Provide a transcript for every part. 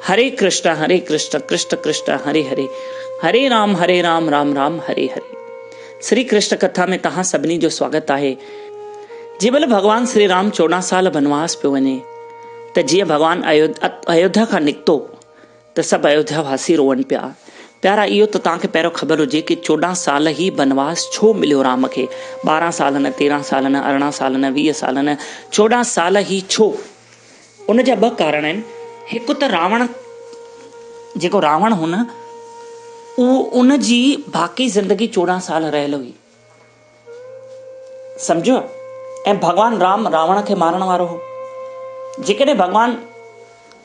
हरे कृष्ण कृष्ण कृष्ण हरे हरे, हरे राम राम राम हरे हरे। श्री कृष्ण कथा में तहां सभिनी जो स्वागत आहे। जेमल भगवान श्री राम 14 साल बनवास पे वने त जीअं भगवान अयोध्या खां निकितो त सभु अयोध्या वासी रोअन पिया। प्यारा, इहो त तव्हांखे पहिरियों ख़बर हुजे कि 14 साल ही बनवास छो मिलियो राम खे। 12 साल न, 13 साल न, 18 साल न, 20 साल न, 14 साल ही छो? उन जा 2 कारण आहिनि। हिकु त रावण, जेको रावण हो न, उन जी बाक़ी ज़िंदगी 14 साल रहियल हुई, सम्झो। ऐं भगवान राम रावण खे मारण वारो हो। जेकॾहिं भगवान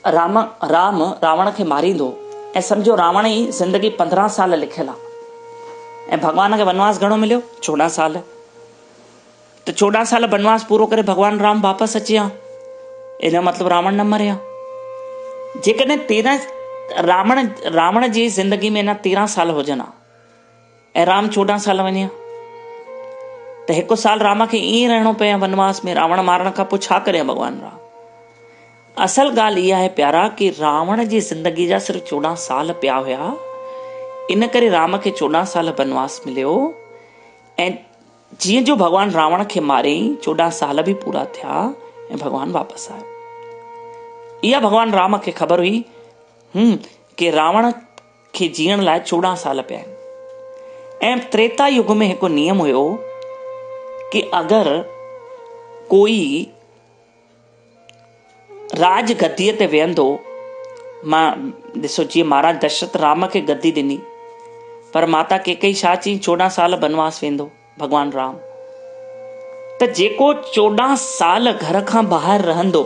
राम रावण खे मारींदो ऐं सम्झो रावण जी ज़िंदगी 15 साल लिखियल आहे ऐं भगवान खे वनवास घणो मिलियो? 14 साल। त 14 साल वनवास पूरो करे भगवान राम वापसि अची विया, इन जो मतिलबु रावण न मरिया। जेकॾहिं 13 रावण जी ज़िंदगी में 13 साल हुजनि ऐं राम 14 साल वञे त 1 साल राम खे ईअं रहणो पिया वनवास में। रावण मारण खां पोइ छा करे भगवान राम? असल ॻाल्हि इहा आहे प्यारा कि रावण जी ज़िंदगी जा सिर्फ़ 14 साल पिया हुया, इन करे राम खे 14 साल वनवास मिलियो। ऐं जीअं जो भगवान रावण खे मारियईं, 14 साल भी पूरा थिया ऐं भगवान वापसि आयो। इहा भगवान राम खे ख़बर हुई कि रावण खे जीअण लाइ 14 साल पिया आहिनि। ऐं त्रेता युग में हिकु नियम हुयो कि अगरि कोई राज गद्दीअ ते वेहंदो, मां ॾिसो, जीअं महाराज दशरथ राम खे गद्दी ॾिनी, पर माता कैकेयी छा चई? 14 साल वनवास वेंदो भगवान राम। त जेको 14 साल घर खां ॿाहिरि रहंदो,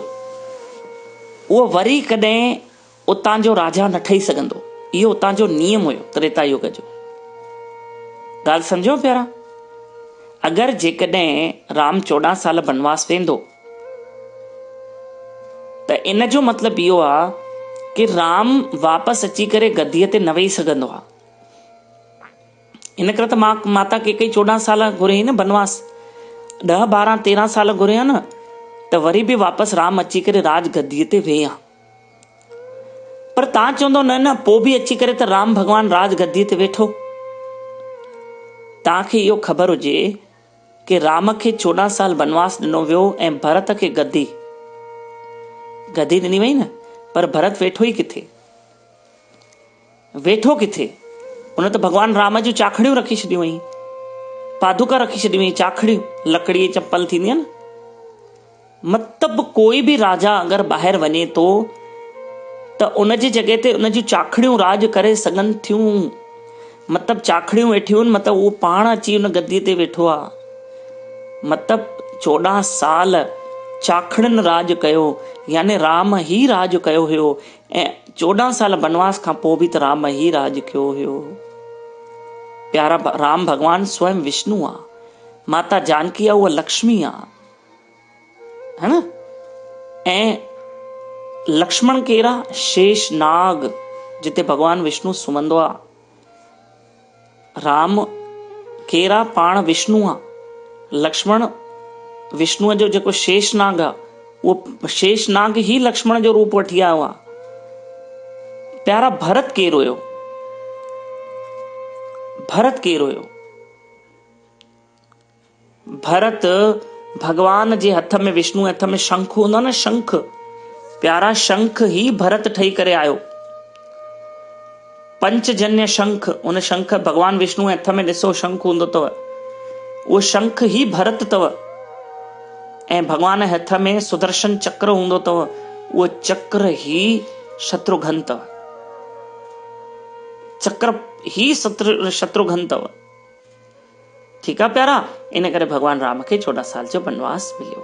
उहो वरी कॾहिं उतां जो राजा न ठही सघंदो। इहो उतां जो नियम हुयो त्रेता युग जो। ॻाल्हि सम्झो प्यारा। अगरि जेकॾहिं राम 14 साल वनवास वेंदो त इन जो मतिलबु इहो आहे कि राम वापसि अची करे गद्दीअ ते न वेही सघंदो आहे। इन करे त माता कैकेयी 14 साल घुरियईं न वनवास। 10, 12, 13 साल घुरिया न, त वरी बि वापसि राम अची करे राज गद्दीअ ते वेहा। पर तव्हां चवंदो न पोइ बि अची करे त राम भगवान राज गद्दीअ ते वेठो। तव्हांखे इहो ख़बर हुजे कि राम खे 14 साल वनवास ॾिनो वियो ऐं भरत खे गद्दी ॾिनी वई न, पर भरत वेठो ई किथे? वेठो किथे? उन त भगवान राम जूं चाखड़ियूं रखी छॾियूं हुई, पादुका रखी छॾियूं हुई, चाखड़ियूं लकड़ीअ जी चप्पल थींदी आहे न। मतिलबु कोई बि राजा अगरि ॿाहिरि वञे थो त उन जी जॻह ते उन जूं चाखड़ियूं राज करे सघनि थियूं। मतिलबु चाखड़ियूं वेठियूं आहिनि, मतिलबु उहो पाण अची उन गद्दीअ ते वेठो आहे। मतिलबु 14 साल चाखड़ियुनि राज कयो, यानी राम ही राज कयो हुयो। ऐं 14 साल वनवास खां पोइ बि त राम ही राज कयो हुयो। प्यारा, राम भगवान स्वयं विष्णु आहे, माता जानकी आहे उहा लक्ष्मी आहे, है न। ऐं लक्ष्मण केरा? शेष नाग, जिते भगवान विष्णु सुम्हंदो आहे। राम केरा? पाण विष्णु आहे। लक्ष्मण विष्णुअ जो जेको शेष नाग आहे, उहो शेष नाग ही लक्ष्मण जो रूप वठी आयो आहे। प्यारा, भरत केरु हुयो? भरत केरु हुयो? भरत भगवान जे हथ में, विष्णु हथ में शंख हूंदो न, शंख। प्यारा, शंख ही भरत ठही करे आयो। पंचजन्य शंख, उन शंख भगवान विष्णु हथ में ॾिसो शंख हूंदो अथव, उहो शंख ही भरत अथव। ऐं भगवान हथ में सुदर्शन चक्र हूंदो अथव, उहो चक्र ही शत्रुघ्न अथव। चक्र ही शत्रुघ्न अथव। ठीकु आहे प्यारा। इन करे भगवान राम खे 14 साल जो वनवास मिलियो।